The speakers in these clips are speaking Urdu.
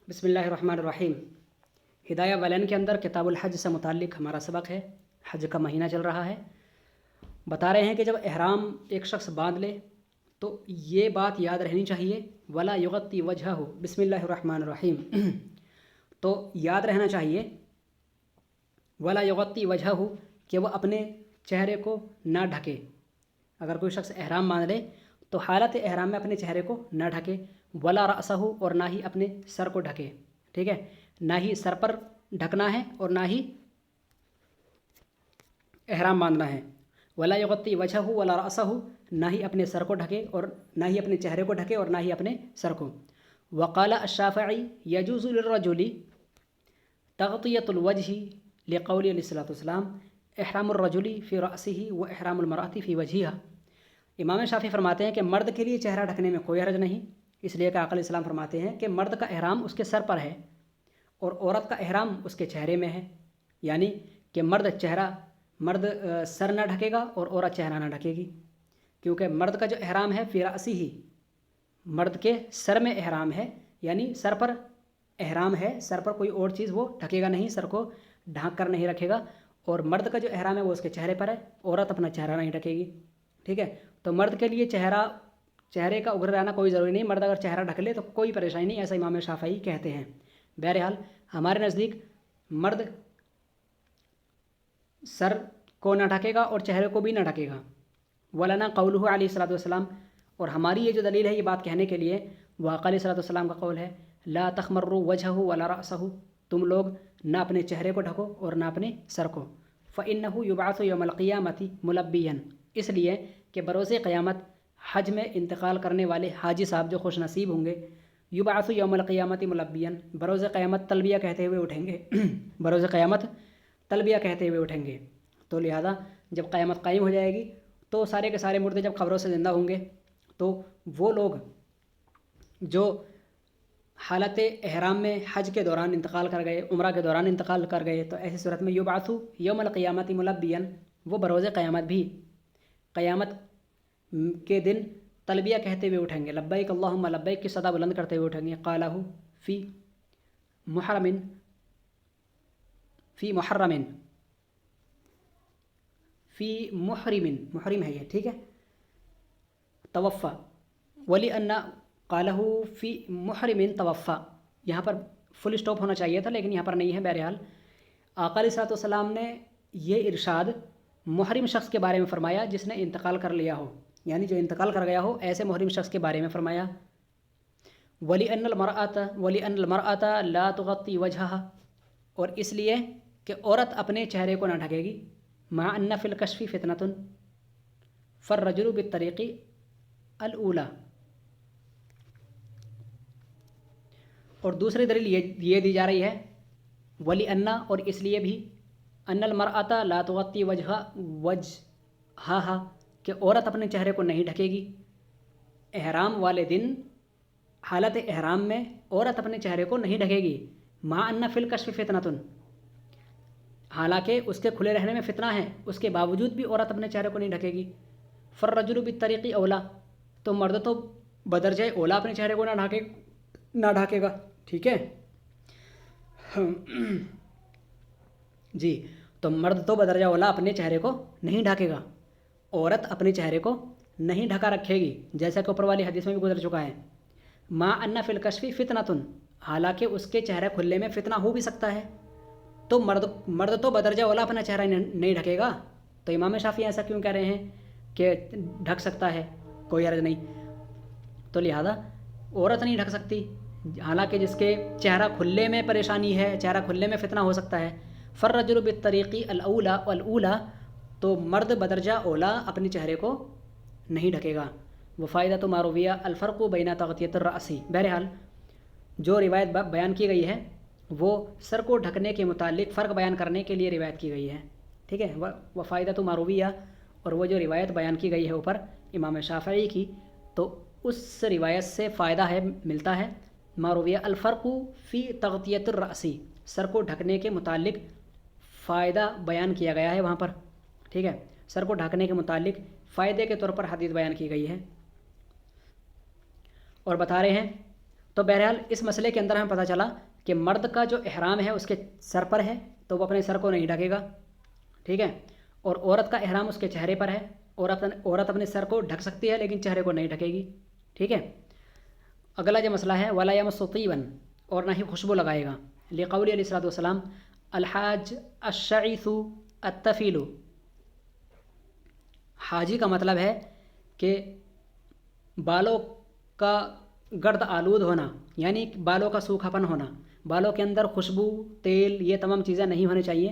بسم اللہ الرحمن الرحیم۔ ہدایہ والین کے اندر کتاب الحج سے متعلق ہمارا سبق ہے۔ حج کا مہینہ چل رہا ہے۔ بتا رہے ہیں کہ جب احرام ایک شخص باندھ لے تو یہ بات یاد رہنی چاہیے، ولا یغطی وجہہ، بسم اللہ الرحمن الرحیم، تو یاد رہنا چاہیے ولا یغطی وجہہ، کہ وہ اپنے چہرے کو نہ ڈھکے۔ اگر کوئی شخص احرام باندھ لے تو حالت احرام میں اپنے چہرے کو نہ ڈھکے، ولا رأسہ، اور نہ ہی اپنے سر کو ڈھکے، ٹھیک ہے، نہ ہی سر پر ڈھکنا ہے اور نہ ہی احرام باندھنا ہے۔ ولا یغطی وجہہ ولا رأسہ، نہ ہی اپنے سر کو ڈھکے اور نہ ہی اپنے چہرے کو ڈھکے اور نہ ہی اپنے سر کو۔ وقال الشافعی یجوز للرجل تغطیۃ الوجہ لقول علیہ الصلوۃ والسلام احرام الرجل فی رأسہ و احرام المرأۃ فی وجہہا۔ امام شافعی فرماتے ہیں کہ مرد کے لیے چہرہ ڈھکنے میں کوئی حرج نہیں، اس لیے کہ آقا علیہ السلام فرماتے ہیں کہ مرد کا احرام اس کے سر پر ہے اور عورت کا احرام اس کے چہرے میں ہے، یعنی کہ مرد سر نہ ڈھکے گا اور عورت چہرہ نہ ڈھکے گی، کیونکہ مرد کا جو احرام ہے فی رأسہ، مرد کے سر میں احرام ہے، یعنی سر پر احرام ہے، سر پر کوئی اور چیز وہ ڈھکے گا نہیں، سر کو ڈھانک کر نہیں رکھے گا، اور مرد کا جو احرام ہے وہ اس کے چہرے پر ہے، عورت اپنا چہرہ نہیں ڈھکے گی، ٹھیک ہے۔ تو مرد کے لیے چہرے کا اگھر رہنا کوئی ضروری نہیں، مرد اگر چہرہ ڈھک لے تو کوئی پریشانی نہیں، ایسا امام شافعی کہتے ہیں۔ بہرحال ہمارے نزدیک مرد سر کو نہ ڈھکے گا اور چہرے کو بھی نہ ڈھکے گا۔ ولنا قولہ علیہ الصلوۃ والسلام، اور ہماری یہ جو دلیل ہے یہ بات کہنے کے لیے وہ آقا علیہ الصلوۃ والسلام کا قول ہے، لا تخمروا وجہہ ولا رأسہ، تم لوگ نہ اپنے چہرے کو ڈھکو اور نہ اپنے سر کو۔ فإنہ یبعث یوم القیامۃ ملبیا، اس لیے کہ بروز قیامت حج میں انتقال کرنے والے حاجی صاحب جو خوش نصیب ہوں گے، یبعث یوم القیامۃ ملبیا، بروز قیامت تلبیہ کہتے ہوئے اٹھیں گے، بروز قیامت تلبیہ کہتے ہوئے اٹھیں گے۔ تو لہذا جب قیامت قائم ہو جائے گی تو سارے کے سارے مردے جب قبروں سے زندہ ہوں گے تو وہ لوگ جو حالت احرام میں حج کے دوران انتقال کر گئے، عمرہ کے دوران انتقال کر گئے، تو ایسی صورت میں یبعث یوم القیامۃ ملبیا، وہ بروز قیامت بھی قیامت کے دن تلبیہ کہتے ہوئے اٹھیں گے، لبیک اللہم لبیک کی صدا بلند کرتے ہوئے اٹھیں گے، قالہ فی محرم، فی محرم، فی محرم، محرم ہے یہ، ٹھیک ہے، توفا، ولی ان قالہ فی محرم توفا، یہاں پر فل اسٹاپ ہونا چاہیے تھا لیکن یہاں پر نہیں ہے۔ بہرحال آقا علیہ الصلوۃ والسلام نے یہ ارشاد محرم شخص کے بارے میں فرمایا جس نے انتقال کر لیا ہو، یعنی جو انتقال کر گیا ہو ایسے محرم شخص کے بارے میں فرمایا۔ وَلِأَنَّ الْمَرْأَةَ لَا تُغَطِّي وَجْهَهَا، اور اس لیے کہ عورت اپنے چہرے کو نہ ڈھکے گی، مع ان فی الکشف فتنۃ فالرجل بالطریق الاولی، اور دوسری دلیل یہ دی جا رہی ہے وَلِأَنَّ، اور اس لیے بھی، ان المرأة لا تغطی وجہہا، کہ عورت اپنے چہرے کو نہیں ڈھکے گی احرام والے دن، حالت احرام میں عورت اپنے چہرے کو نہیں ڈھکے گی، مع ان فی الکشف فتنۃ، حالانکہ اس کے کھلے رہنے میں فتنہ ہے، اس کے باوجود بھی عورت اپنے چہرے کو نہیں ڈھکے گی۔ فالرجل بالطریق اولی، تو مرد تو بدرجہ اولا اپنے چہرے کو نہ ڈھاکے گا، ٹھیک ہے جی، تو مرد تو بدرجہ اولا اپنے چہرے کو نہیں ڈھاکے گا، عورت اپنے چہرے کو نہیں ڈھکا رکھے گی، جیسا کہ اوپر والی حدیث میں بھی گزر چکا ہے، مع ان فی الکشف فتنۃ، حالانکہ اس کے چہرے کھلنے میں فتنہ ہو بھی سکتا ہے، تو مرد تو بدرجہ اولا اپنا چہرہ نہیں ڈھکے گا، تو امام شافعی ایسا کیوں کہہ رہے ہیں کہ ڈھک سکتا ہے، کوئی حرج نہیں، تو لہذا عورت نہیں ڈھک سکتی، حالانکہ جس کے چہرہ کھلنے میں پریشانی ہے، چہرہ کھلنے میں فتنہ ہو سکتا ہے۔ فالرجل بالطریق الاولی، تو مرد بدرجہ اولا اپنے چہرے کو نہیں ڈھکے گا۔ وفائدۃ ما روی الفرق بین تغطیۃ الرأس، بہرحال جو روایت بیان کی گئی ہے وہ سر کو ڈھکنے کے متعلق فرق بیان کرنے کے لیے روایت کی گئی ہے، ٹھیک ہے۔ وفائدۃ ما روی، اور وہ جو روایت بیان کی گئی ہے اوپر امام شافعی کی، تو اس روایت سے فائدہ ملتا ہے، ما روی الفرق فی تغطیۃ الرأس، سر کو ڈھکنے کے متعلق فائدہ بیان کیا گیا ہے وہاں پر، ٹھیک ہے، سر کو ڈھکنے کے متعلق فائدے کے طور پر حدیث بیان کی گئی ہے، اور بتا رہے ہیں تو بہرحال اس مسئلے کے اندر ہمیں پتہ چلا کہ مرد کا جو احرام ہے اس کے سر پر ہے تو وہ اپنے سر کو نہیں ڈھکے گا، ٹھیک ہے، اور عورت کا احرام اس کے چہرے پر ہے، عورت اپنے سر کو ڈھک سکتی ہے لیکن چہرے کو نہیں ڈھکے گی، ٹھیک ہے۔ اگلا جو مسئلہ ہے ولا یمس طیبا، اور نہ ہی خوشبو لگائے گا، لقول علیہ الصلوۃ والسلام الحاج الشعیث الطفیل، حاجی کا مطلب ہے کہ بالوں کا گرد آلود ہونا، یعنی بالوں کا سوکھا پن ہونا، بالوں کے اندر خوشبو، تیل، یہ تمام چیزیں نہیں ہونی چاہیے۔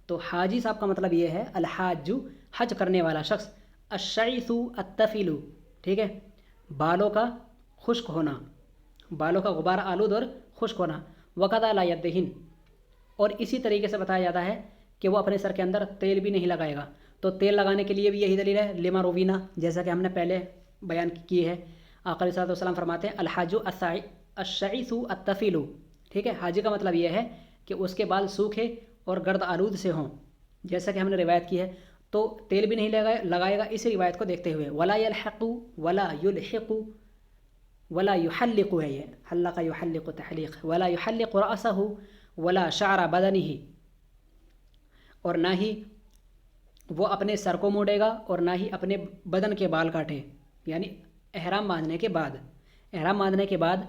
تو حاجی صاحب کا مطلب یہ ہے الحاج، حج کرنے والا شخص، الشعیث الطفیل، ٹھیک ہے، بالوں کا خشک ہونا، بالوں کا غبار آلود اور خشک ہونا، وقضا لا یدہن، اور اسی طریقے سے بتایا جاتا ہے کہ وہ اپنے سر کے اندر تیل بھی نہیں لگائے گا۔ تو تیل لگانے کے لیے بھی یہی دلیل ہے لما روینہ، جیسا کہ ہم نے پہلے بیان کی ہے۔ آقا علیہ الصلوۃ والسلام فرماتے ہیں الحاج الشعیث الطفیل، ٹھیک ہے، حاجی کا مطلب یہ ہے کہ اس کے بال سوکھے اور گرد آلود سے ہوں، جیسا کہ ہم نے روایت کی ہے۔ تو تیل بھی نہیں لگائے گا اسی روایت کو دیکھتے ہوئے۔ ولا یلحق ولا یلحق ولا یحلق ہے، یہ حلق یحلق تحلیق، ولا یحلق رأسہ ولا شعر بدنہ، اور نہ ہی وہ اپنے سر کو موڑے گا اور نہ ہی اپنے بدن کے بال کاٹے، یعنی احرام باندھنے کے بعد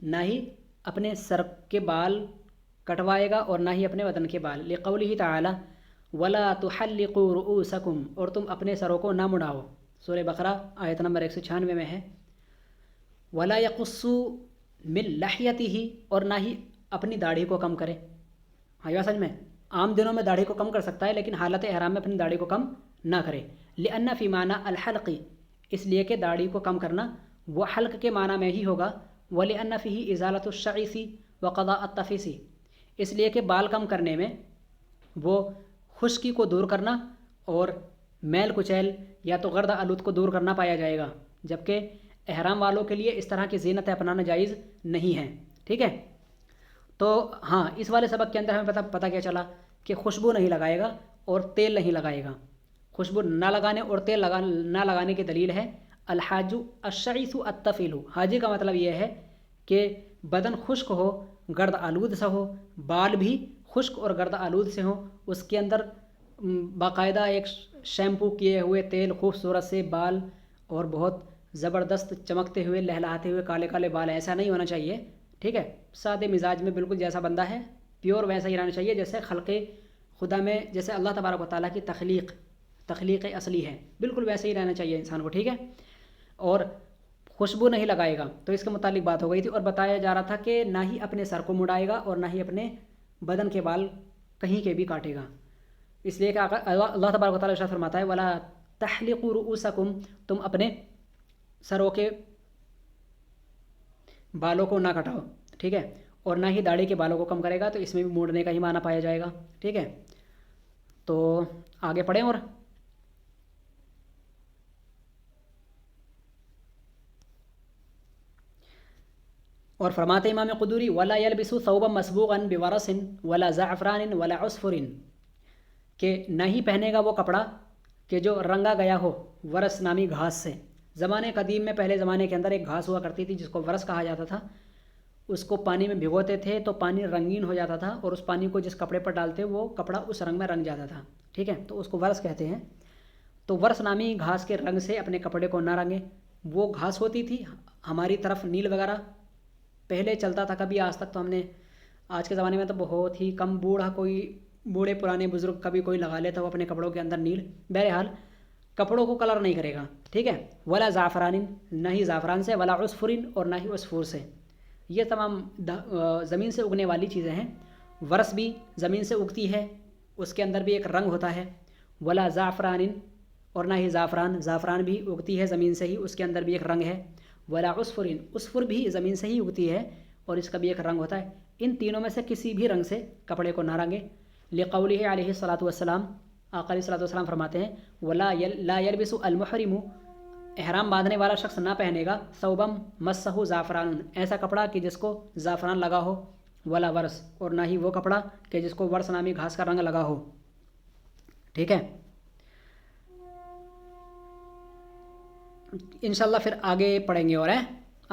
نہ ہی اپنے سر کے بال کٹوائے گا اور نہ ہی اپنے بدن کے بال، لقولہ تعالی ولا تحلقوا رؤوسکم، اور تم اپنے سروں کو نہ مڑاؤ، سورہ بقرہ آیت نمبر 196 میں ہے۔ ولا یقص من لحیتہ، اور نہ ہی اپنی داڑھی کو کم کرے، ہاں سمجھ میں، عام دنوں میں داڑھی کو کم کر سکتا ہے لیکن حالت احرام میں اپنی داڑھی کو کم نہ کرے، لأن فی معنی الحلق، اس لیے کہ داڑھی کو کم کرنا وہ حلق کے معنی میں ہی ہوگا، وَلِأَنَّ فِيهِ إِزَالَةُ الشَّعِثِ وَقَضَاءَ الطَّفِيسِ، اس لیے کہ بال کم کرنے میں وہ خشکی کو دور کرنا اور میل کچیل یا تو گرد آلود کو دور کرنا پایا جائے گا، جبکہ احرام والوں کے لیے اس طرح کی زینت اپنانا جائز نہیں ہے، ٹھیک ہے۔ تو ہاں، اس والے سبق کے اندر ہمیں پتہ کیا چلا کہ خوشبو نہیں لگائے گا اور تیل نہیں لگائے گا۔ خوشبو نہ لگانے اور تیل نہ لگانے کی دلیل ہے الحاج الشعیث الطفیل، حاجی کا مطلب یہ ہے کہ بدن خشک ہو، گرد آلود سا ہو، بال بھی خشک اور گرد آلود سے ہوں، اس کے اندر باقاعدہ ایک شیمپو کیے ہوئے تیل خوبصورت سے بال اور بہت زبردست چمکتے ہوئے لہلاتے ہوئے کالے کالے بال، ایسا نہیں ہونا چاہیے، ٹھیک ہے۔ سادے مزاج میں بالکل جیسا بندہ ہے پیور ویسا ہی رہنا چاہیے جیسے خلق خدا میں، جیسے اللہ تبارک و تعالیٰ کی تخلیق اصلی ہے، بالکل ویسے ہی رہنا چاہیے انسان کو، ٹھیک ہے۔ اور خوشبو نہیں لگائے گا، تو اس کے متعلق بات ہو گئی تھی، اور بتایا جا رہا تھا کہ نہ ہی اپنے سر کو مڑائے گا اور نہ ہی اپنے بدن کے بال کہیں کے بھی کاٹے گا، اس لیے کہ اللہ تبارک و تعالیٰ ارشاد فرماتا ہے ولا تحلقوا رؤوسکم، تم اپنے سروں کے بالوں کو نہ کٹاؤ، ٹھیک ہے، اور نہ ہی داڑھی کے بالوں کو کم کرے گا، تو اس میں بھی موڑنے کا ہی معنی پایا جائے گا، ٹھیک ہے۔ تو آگے پڑھیں اور فرماتے امام قدوری ولا یلبسوا ثوبا مسبوغا بورس ولا زعفران ولا عصفر، کہ نہ ہی پہنے گا وہ کپڑا کہ جو رنگا گیا ہو ورس نامی گھاس سے۔ زمانے قدیم میں، پہلے زمانے کے اندر ایک گھاس ہوا کرتی تھی جس کو ورس کہا جاتا تھا، اس کو پانی میں بھگوتے تھے تو پانی رنگین ہو جاتا تھا، اور اس پانی کو جس کپڑے پر ڈالتے وہ کپڑا اس رنگ میں رنگ جاتا تھا، ٹھیک ہے، تو اس کو ورس کہتے ہیں۔ تو ورس نامی گھاس کے رنگ سے اپنے کپڑے کو نہ رنگے، وہ گھاس ہوتی تھی ہماری طرف نیل وغیرہ پہلے چلتا تھا، کبھی آج تک تو ہم نے، آج کے زمانے میں تو بہت ہی کم، بوڑھے پرانے بزرگ کبھی کوئی لگا لیتا وہ اپنے کپڑوں کے اندر نیل، بہرحال کپڑوں کو کلر نہیں کرے گا، ٹھیک ہے۔ ولا زعفران، نہ ہی زعفران سے، ولا عصفر، اور نہ ہی عصفور سے، یہ تمام زمین سے اگنے والی چیزیں ہیں۔ ورس بھی زمین سے اگتی ہے، اس کے اندر بھی ایک رنگ ہوتا ہے، ولا زعفران، اور نہ ہی زعفران بھی اگتی ہے زمین سے ہی، اس کے اندر بھی ایک رنگ ہے، ولا عصفر، عصفر بھی زمین سے ہی اگتی ہے اور اس کا بھی ایک رنگ ہوتا ہے، ان تینوں میں سے کسی بھی رنگ سے کپڑے کو نہ رنگے، لقولہ علیہ الصلوۃ والسلام، آقا علیہ الصلوۃ والسلام فرماتے ہیں ولا لا یلبس المحرم، احرام باندھنے والا شخص نہ پہنے گا ثوبا مسہ زعفران، ایسا کپڑا کہ جس کو زعفران لگا ہو، ولا ورس، اور نہ ہی وہ کپڑا کہ جس کو ورس نامی گھاس کا رنگ لگا ہو، ٹھیک ہے۔ انشاءاللہ پھر آگے پڑھیں گے، اور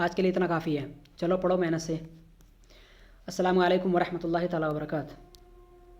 آج کے لیے اتنا کافی ہے، چلو پڑھو محنت سے۔ السلام علیکم ورحمۃ اللہ تعالیٰ وبرکاتہ۔